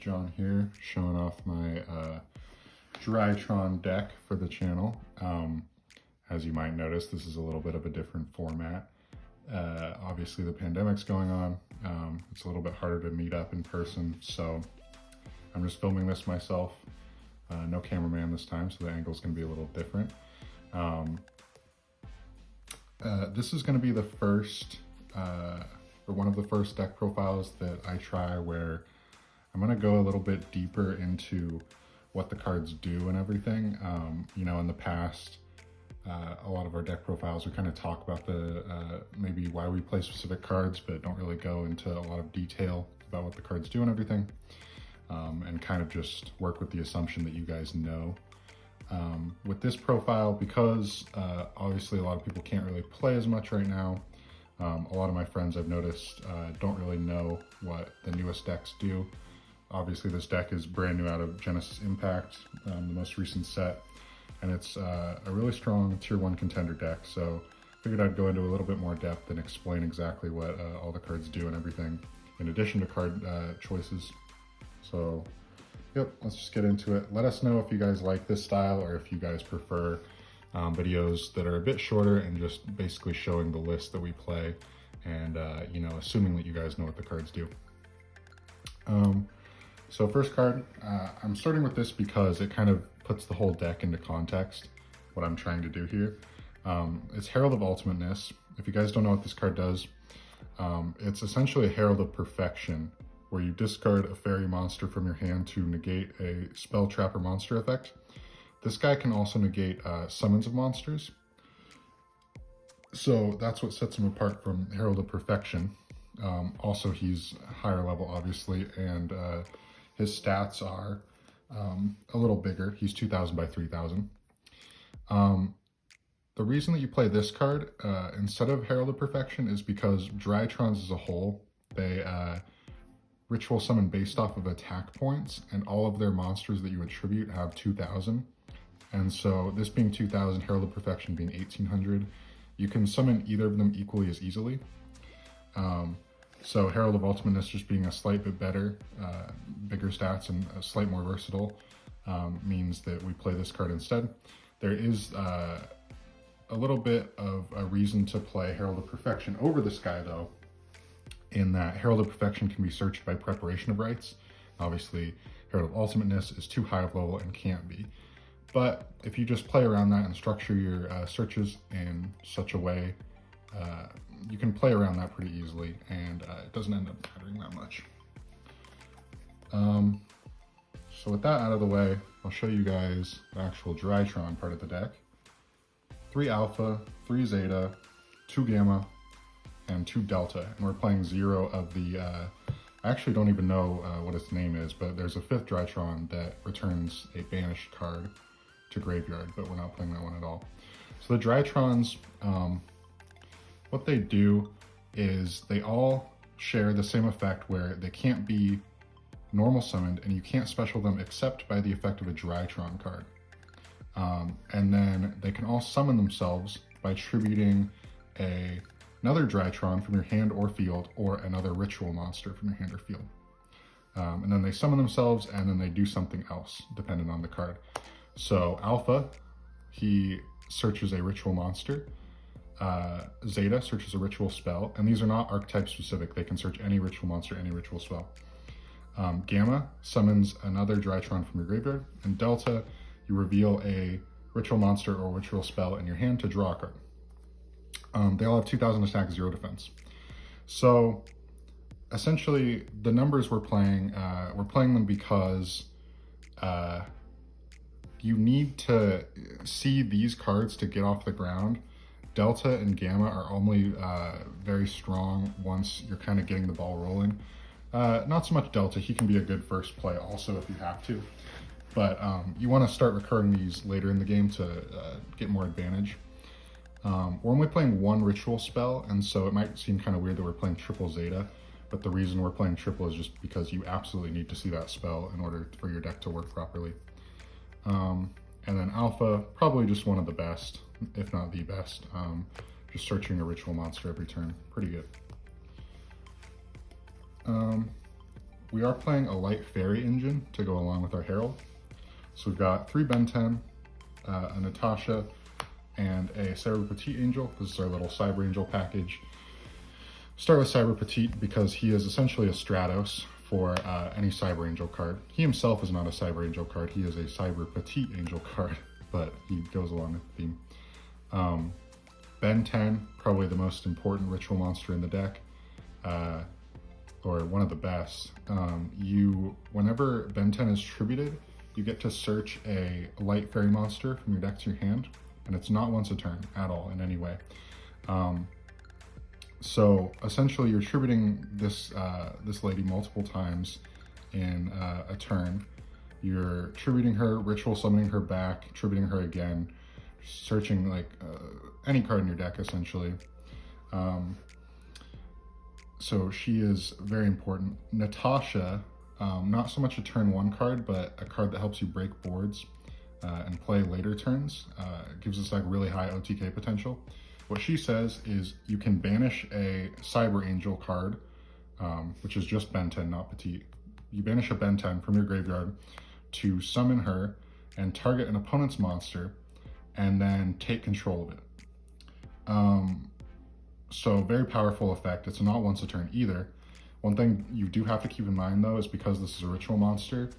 John here, showing off my Drytron deck for the channel. As you might notice, this is a little bit of a different format. Obviously the pandemic's going on. It's a little bit harder to meet up in person, so I'm just filming this myself. No cameraman this time, so the angle's gonna be a little different. This is gonna be the first, or one of the first deck profiles that I try where I'm gonna go a little bit deeper into what the cards do and everything. You know, in the past, a lot of our deck profiles, we kind of talk about the maybe why we play specific cards, but don't really go into a lot of detail about what the cards do and everything, and kind of just work with the assumption that you guys know. With this profile, because obviously a lot of people can't really play as much right now, a lot of my friends I've noticed don't really know what the newest decks do. Obviously this deck is brand new out of Genesis Impact, the most recent set, and it's a really strong tier 1 contender deck, so I figured I'd go into a little bit more depth and explain exactly what all the cards do and everything, in addition to card choices. So yep, let's just get into it. Let us know if you guys like this style or if you guys prefer videos that are a bit shorter and just basically showing the list that we play and you know, assuming that you guys know what the cards do. So first card, I'm starting with this because it kind of puts the whole deck into context, what I'm trying to do here. It's Herald of Ultimateness. If you guys don't know what this card does, it's essentially a Herald of Perfection, where you discard a fairy monster from your hand to negate a spell, trap, or monster effect. This guy can also negate summons of monsters. So that's what sets him apart from Herald of Perfection. Also, he's higher level, obviously, and his stats are a little bigger. He's 2,000 by 3,000. The reason that you play this card instead of Herald of Perfection is because Drytrons as a whole, they ritual summon based off of attack points, and all of their monsters that you attribute have 2,000. And so this being 2,000, Herald of Perfection being 1,800, you can summon either of them equally as easily. So Herald of Ultimateness just being a slight bit better, bigger stats and a slight more versatile, means that we play this card instead. There is a little bit of a reason to play Herald of Perfection over this guy though, in that Herald of Perfection can be searched by Preparation of Rites. Obviously, Herald of Ultimateness is too high of level and can't be. But if you just play around that and structure your searches in such a way, you can play around that pretty easily, and it doesn't end up mattering that much. So with that out of the way, I'll show you guys the actual Drytron part of the deck. 3 alpha, 3 zeta, 2 gamma, and 2 delta, and we're playing 0 of the, I actually don't even know what its name is, but there's a 5th Drytron that returns a banished card to graveyard, but we're not playing that one at all. So the Drytrons, what they do is they all share the same effect where they can't be normal summoned and you can't special them except by the effect of a Drytron card. And then they can all summon themselves by attributing another Drytron from your hand or field, or another ritual monster from your hand or field. And then they summon themselves and then they do something else depending on the card. So Alpha, he searches a ritual monster. Zeta searches a ritual spell, and these are not archetype specific. They can search any ritual monster, any ritual spell. Gamma summons another Drytron from your graveyard, and Delta, you reveal a ritual monster or ritual spell in your hand to draw a card. They all have 2,000 attack, 0 defense. So essentially the numbers we're playing them because you need to see these cards to get off the ground. Delta and Gamma are only very strong once you're kind of getting the ball rolling. Not so much Delta, he can be a good first play also if you have to. But you want to start recurring these later in the game to get more advantage. We're only playing 1 ritual spell, and so it might seem kind of weird that we're playing triple Zeta, but the reason we're playing triple is just because you absolutely need to see that spell in order for your deck to work properly. And then Alpha, probably just one of the best, if not the best. Just searching a ritual monster every turn, pretty good. we are playing a light fairy engine to go along with our Herald. So we've got 3 Ben 10, a Natasha, and a Cyber Petite Angel. This is our little Cyber Angel package. Start with Cyber Petite because he is essentially a Stratos for any Cyber Angel card. He himself is not a Cyber Angel card, he is a Cyber Petite Angel card, but he goes along with the theme. Ben 10, probably the most important ritual monster in the deck, or one of the best. Whenever Ben 10 is tributed, you get to search a light fairy monster from your deck to your hand, and it's not once a turn at all in any way. So essentially you're tributing this lady multiple times in a turn. You're tributing her, ritual summoning her back, tributing her again, searching like any card in your deck essentially. So she is very important. Natasha, not so much a turn 1 card, but a card that helps you break boards and play later turns. Gives us like really high OTK potential. What she says is you can banish a Cyber Angel card, which is just Ben 10, not Petite. You banish a Ben 10 from your graveyard to summon her and target an opponent's monster and then take control of it. So very powerful effect. It's not once a turn either. One thing you do have to keep in mind though is because this is a ritual monster,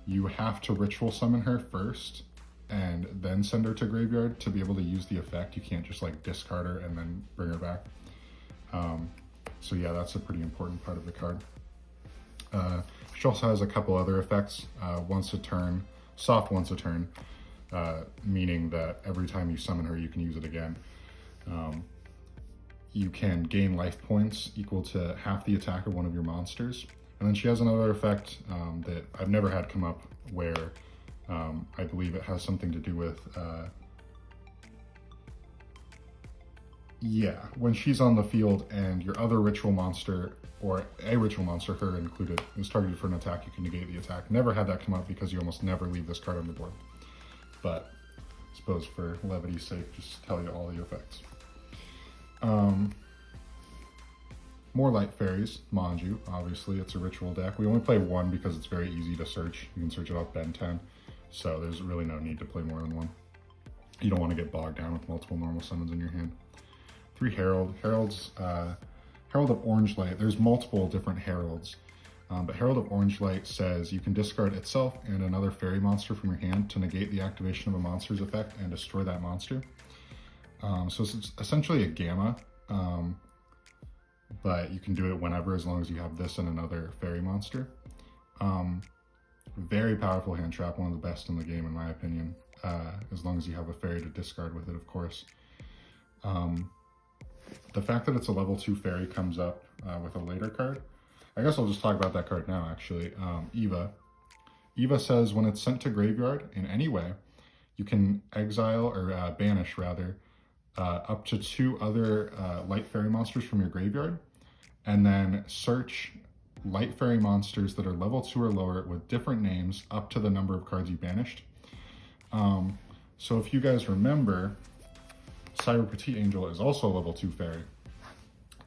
you have to ritual summon her first and then send her to graveyard to be able to use the effect. You can't just like discard her and then bring her back. So yeah, that's a pretty important part of the card. She also has a couple other effects. Once a turn, soft once a turn, meaning that every time you summon her, you can use it again. You can gain life points equal to half the attack of one of your monsters. And then she has another effect that I've never had come up where I believe it has something to do with, when she's on the field and your other ritual monster, or a ritual monster, her included, is targeted for an attack, you can negate the attack. Never had that come up because you almost never leave this card on the board. But I suppose for levity's sake, just tell you all the effects. More light fairies, Manju, obviously it's a ritual deck. We only play 1 because it's very easy to search. You can search it off Ben 10, so there's really no need to play more than 1. You don't want to get bogged down with multiple normal summons in your hand. 3 Herald. Herald of Orange Light. There's multiple different Heralds, but Herald of Orange Light says you can discard itself and another fairy monster from your hand to negate the activation of a monster's effect and destroy that monster. So it's essentially a gamma, but you can do it whenever as long as you have this and another fairy monster. Very powerful hand trap, one of the best in the game in my opinion, as long as you have a fairy to discard with it, of course. The fact that it's a level 2 fairy comes up with a later card. I guess I'll just talk about that card now actually. Eva. Eva says when it's sent to graveyard in any way, you can exile or banish rather up to 2 other light fairy monsters from your graveyard, and then search light fairy monsters that are level 2 or lower with different names up to the number of cards you banished. So if you guys remember, Cyber Petite Angel is also a level 2 fairy.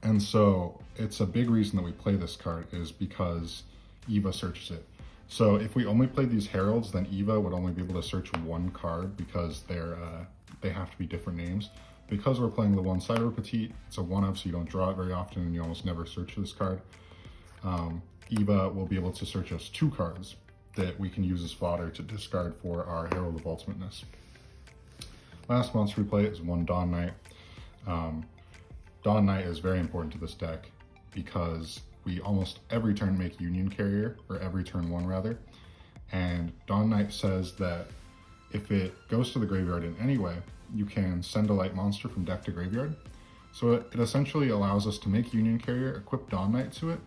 And so it's a big reason that we play this card is because Eva searches it. So if we only played these Heralds, then Eva would only be able to search 1 card because they have to be different names. Because we're playing the 1 Cyber Petite, it's a 1-of, so you don't draw it very often and you almost never search this card. Eva will be able to search us 2 cards that we can use as fodder to discard for our Herald of Ultimateness. Last monster we play is 1 Dawn Knight. Dawn Knight is very important to this deck because we almost every turn make Union Carrier, or every turn 1 rather, and Dawn Knight says that if it goes to the graveyard in any way, you can send a light monster from deck to graveyard. So it essentially allows us to make Union Carrier, equip Dawn Knight to it,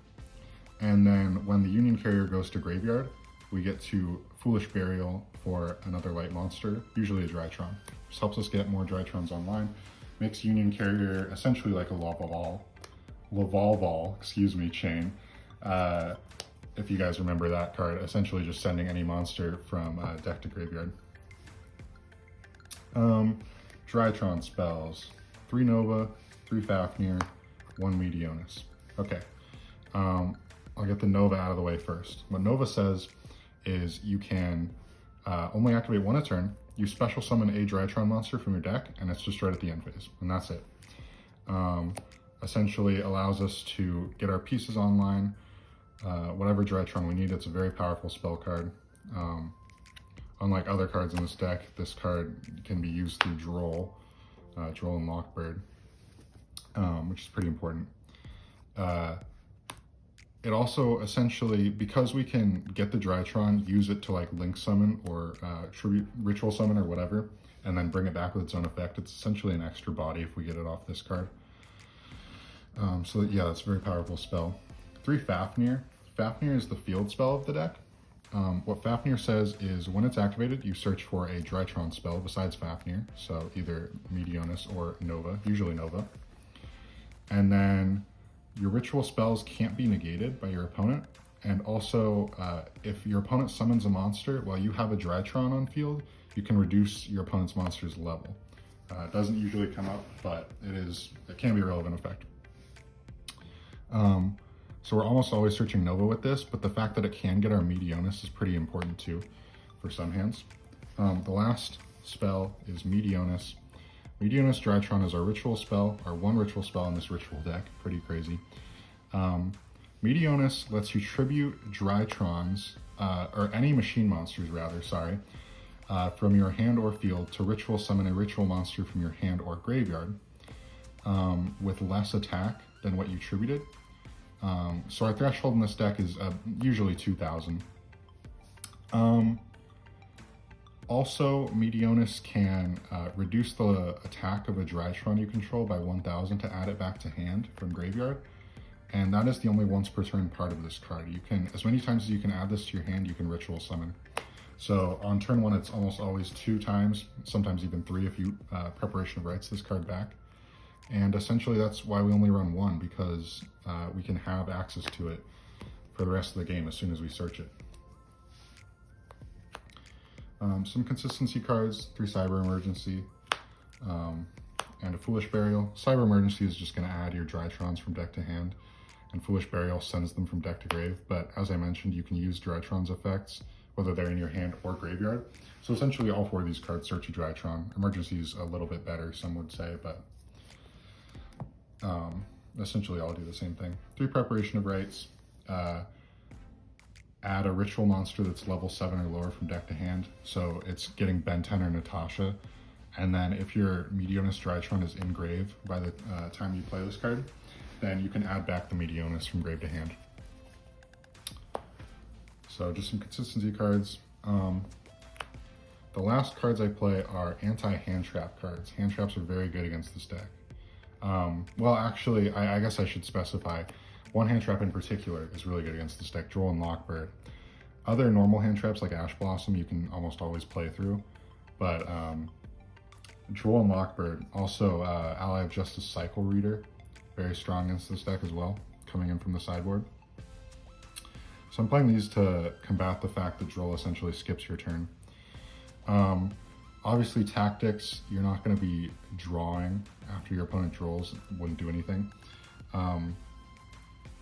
and then when the Union Carrier goes to graveyard, we get to Foolish Burial for another light monster, usually a Drytron. This helps us get more Drytrons online, makes Union Carrier essentially like a Lavalval, chain. If you guys remember that card, essentially just sending any monster from deck to graveyard. Drytron spells, 3 Nova, 3 Fafnir, 1 Meteonis. Okay, I'll get the Nova out of the way first. What Nova says is you can only activate one a turn. You special summon a Drytron monster from your deck, and it's just right at the end phase, and that's it. Essentially allows us to get our pieces online, whatever Drytron we need. It's a very powerful spell card. Unlike other cards in this deck, this card can be used through Droll and Lockbird, which is pretty important. It also essentially, because we can get the Drytron, use it to like link summon or tribute ritual summon or whatever, and then bring it back with its own effect. It's essentially an extra body if we get it off this card. So yeah, that's a very powerful spell. 3 Fafnir. Fafnir is the field spell of the deck. What Fafnir says is when it's activated, you search for a Drytron spell besides Fafnir, so either Meteonis or Nova, usually Nova. And then your ritual spells can't be negated by your opponent. And also, if your opponent summons a monster while you have a Drytron on field, you can reduce your opponent's monster's level. It doesn't usually come up, but it can be a relevant effect. So we're almost always searching Nova with this, but the fact that it can get our Meteonis is pretty important too for some hands. The last spell is Meteonis. Meteonis Drytron is our ritual spell, our one ritual spell in this ritual deck. Pretty crazy. Meteonis lets you tribute Drytrons, or any machine monsters rather, from your hand or field to ritual summon a ritual monster from your hand or graveyard with less attack than what you tributed. So our threshold in this deck is usually 2,000. Also, Meteonis can reduce the attack of a Drytron you control by 1,000 to add it back to hand from graveyard. And that is the only once per turn part of this card. You can, as many times as you can add this to your hand, you can ritual summon. So on turn 1, it's almost always 2 times, sometimes even 3 if you Preparation of Rites this card back. And essentially that's why we only run 1, because we can have access to it for the rest of the game as soon as we search it. Some consistency cards, 3 Cyber Emergency, and a Foolish Burial. Cyber Emergency is just going to add your Drytrons from deck to hand, and Foolish Burial sends them from deck to grave. But as I mentioned, you can use Drytron's effects, whether they're in your hand or graveyard. So essentially all 4 of these cards search a Drytron. Emergency is a little bit better, some would say, but essentially all do the same thing. 3 Preparation of Rites. Add a ritual monster that's level 7 or lower from deck to hand. So it's getting Ben 10 or Natasha. And then if your Meteonis Drytron is in grave by the time you play this card, then you can add back the Meteonis from grave to hand. So just some consistency cards. The last cards I play are anti-hand trap cards. Hand traps are very good against this deck. Well, actually, I guess I should specify. One hand trap in particular is really good against this deck, Droll and Lockbird. Other normal hand traps like Ash Blossom you can almost always play through, but Droll and Lockbird, also Ally of Justice Cycle Reader, very strong against this deck as well, coming in from the sideboard. So I'm playing these to combat the fact that Droll essentially skips your turn. Obviously Tactics, you're not going to be drawing after your opponent draws, wouldn't do anything.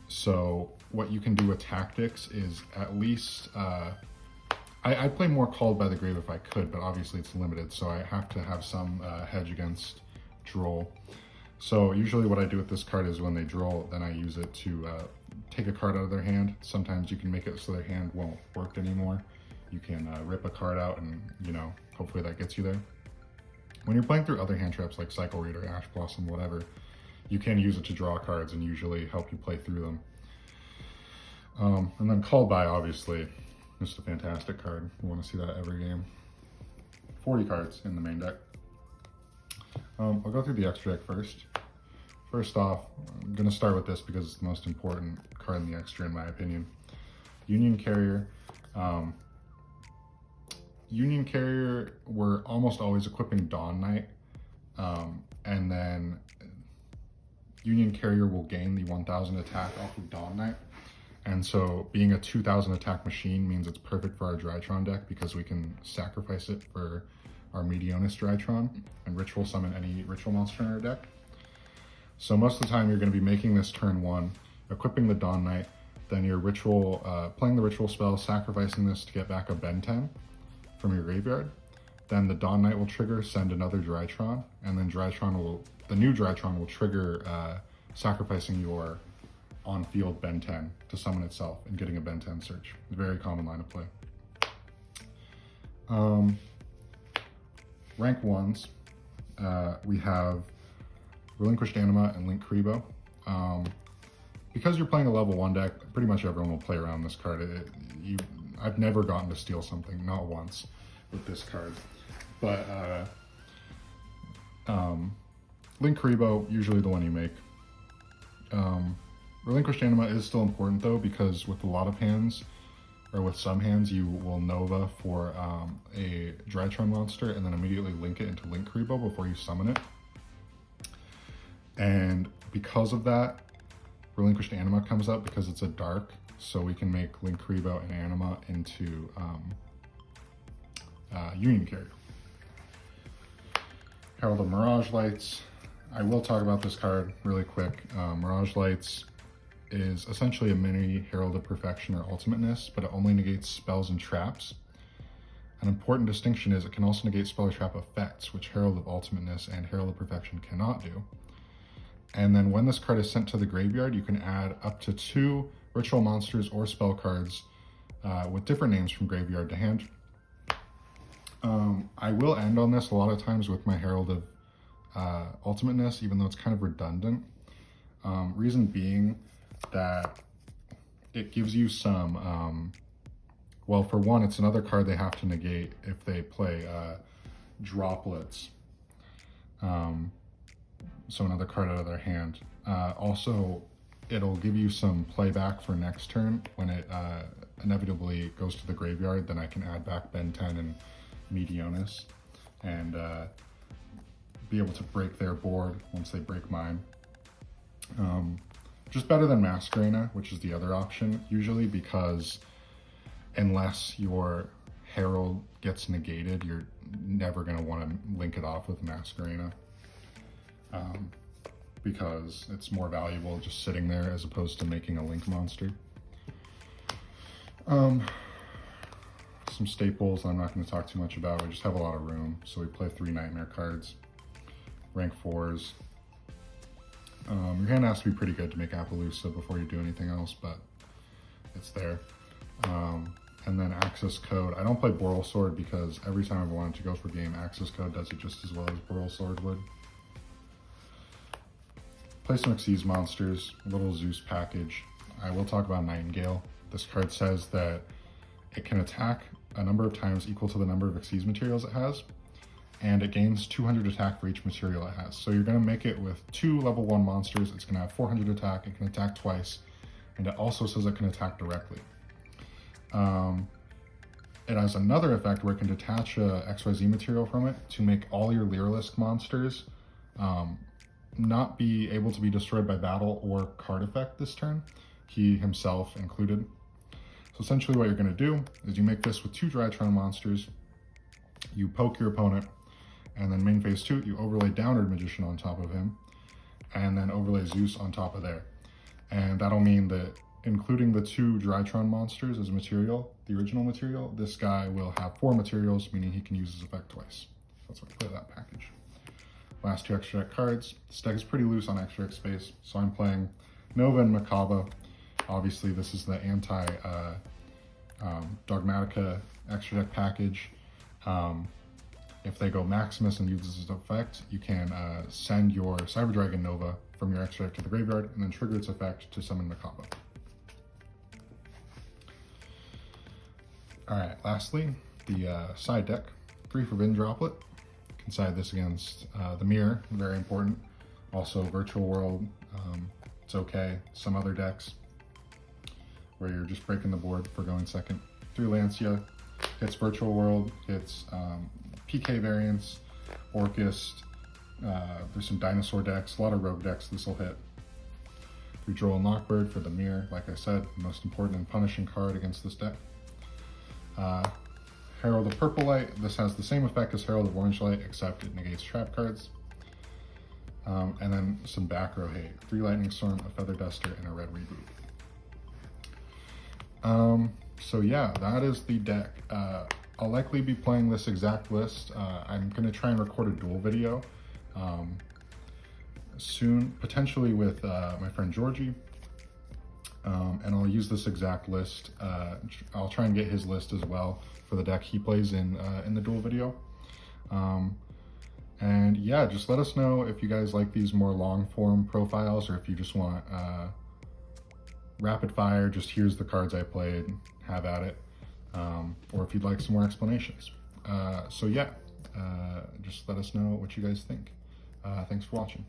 So what you can do with Tactics is at least, I'd play more Called by the Grave if I could, but obviously it's limited, so I have to have some hedge against Droll. So usually what I do with this card is when they draw, then I use it to take a card out of their hand. Sometimes you can make it so their hand won't work anymore. You can rip a card out and, you know, hopefully that gets you there. When you're playing through other hand traps like Cycle Reader, Ash Blossom, whatever, you can use it to draw cards and usually help you play through them. And then Called By, obviously, just a fantastic card. You want to see that every game. 40 cards in the main deck. I'll go through the extra deck first. First off, I'm going to start with this because it's the most important card in the extra in my opinion. Union Carrier. Union Carrier, we're almost always equipping Dawn Knight, and then Union Carrier will gain the 1,000 attack off of Dawn Knight, and so being a 2,000 attack machine means it's perfect for our Drytron deck because we can sacrifice it for our Meteonis Drytron and ritual summon any ritual monster in our deck. So most of the time you're going to be making this turn 1, equipping the Dawn Knight, then your ritual, playing the ritual spell, sacrificing this to get back a Ben 10 from your graveyard. Then the Dawn Knight will trigger, send another Drytron, and then the new Drytron will trigger sacrificing your on-field Ben 10 to summon itself and getting a Ben 10 search. A very common line of play. Rank 1s, we have Relinquished Anima and Link Kribo. Because you're playing a level 1 deck, pretty much everyone will play around this card. I've never gotten to steal something, not once, with this card. But Link Kribo, usually the one you make. Relinquished Anima is still important though, because with a lot of hands, or with some hands, you will Nova for a Drytron monster and then immediately link it into Link Kribo before you summon it. And because of that, Relinquished Anima comes up because it's a dark, so we can make Link Kribo and Anima into Union Carrier. Herald of Mirage Lights. I will talk about this card really quick. Mirage Lights is essentially a mini Herald of Perfection or Ultimateness, but it only negates spells and traps. An important distinction is it can also negate spell or trap effects, which Herald of Ultimateness and Herald of Perfection cannot do. And then when this card is sent to the graveyard, you can add up to 2 ritual monsters or spell cards with different names from graveyard to hand. I will end on this a lot of times with my Herald of Ultimateness, even though it's kind of redundant. Reason being that it gives you some, well, for one, it's another card they have to negate if they play droplets. So another card out of their hand. Also, it'll give you some playback for next turn when it inevitably goes to the graveyard. Then I can add back Ben 10 and Medionis and be able to break their board once they break mine. Just better than Masquerena, which is the other option, usually, because unless your Herald gets negated, you're never going to want to link it off with Masquerena. Because it's more valuable just sitting there as opposed to making a link monster. Some staples I'm not going to talk too much about. We just have a lot of room, so we play 3 Nightmare cards, rank 4s. Your hand has to be pretty good to make Appaloosa before you do anything else, but it's there. And then Access Code. I don't play Boral Sword because every time I've wanted to go for game, Access Code does it just as well as Boral Sword would. Play some Xyz monsters, a little Zeus package. I will talk about Nightingale. This card says that it can attack a number of times equal to the number of Xyz materials it has, and it gains 200 attack for each material it has. So you're going to make it with 2 level 1 monsters. It's going to have 400 attack, it can attack twice, and it also says it can attack directly. It has another effect where it can detach a XYZ material from it to make all your Lyralisk monsters not be able to be destroyed by battle or card effect this turn, he himself included. So essentially what you're going to do is you make this with 2 Drytron monsters, you poke your opponent, and then main phase 2, you overlay Downward Magician on top of him, and then overlay Zeus on top of there. And that'll mean that including the 2 Drytron monsters as material, the original material, this guy will have 4 materials, meaning he can use his effect twice. That's why I play that package. Last 2 extra deck cards. This deck is pretty loose on extra deck space, so I'm playing Nova and Makaba. Obviously, this is the anti-Dogmatica extra deck package. If they go Maximus and uses its effect, you can send your Cyber Dragon Nova from your extra deck to the graveyard and then trigger its effect to summon Makaba. Alright, lastly, the side deck. 3 Forbidden Droplet. Can side this against the Mirror, very important. Also Virtual World, it's okay. Some other decks where you're just breaking the board for going second. 3 Lancia, hits Virtual World, hits PK variants, Orcust, there's some dinosaur decks, a lot of rogue decks this will hit. 3 Droll and Lockbird for the Mirror, like I said, most important and punishing card against this deck. Herald of Purple Light, this has the same effect as Herald of Orange Light, except it negates trap cards. And then some back row hate. 3 Lightning Storm, a Feather Duster, and a Red Reboot. So yeah, that is the deck. I'll likely be playing this exact list. I'm gonna try and record a duel video soon, potentially with my friend Georgie. And I'll use this exact list. I'll try and get his list as well for the deck he plays in the duel video. And yeah, just let us know if you guys like these more long form profiles, or if you just want rapid fire, just here's the cards I played, have at it. Or if you'd like some more explanations. So yeah, just let us know what you guys think. Thanks for watching.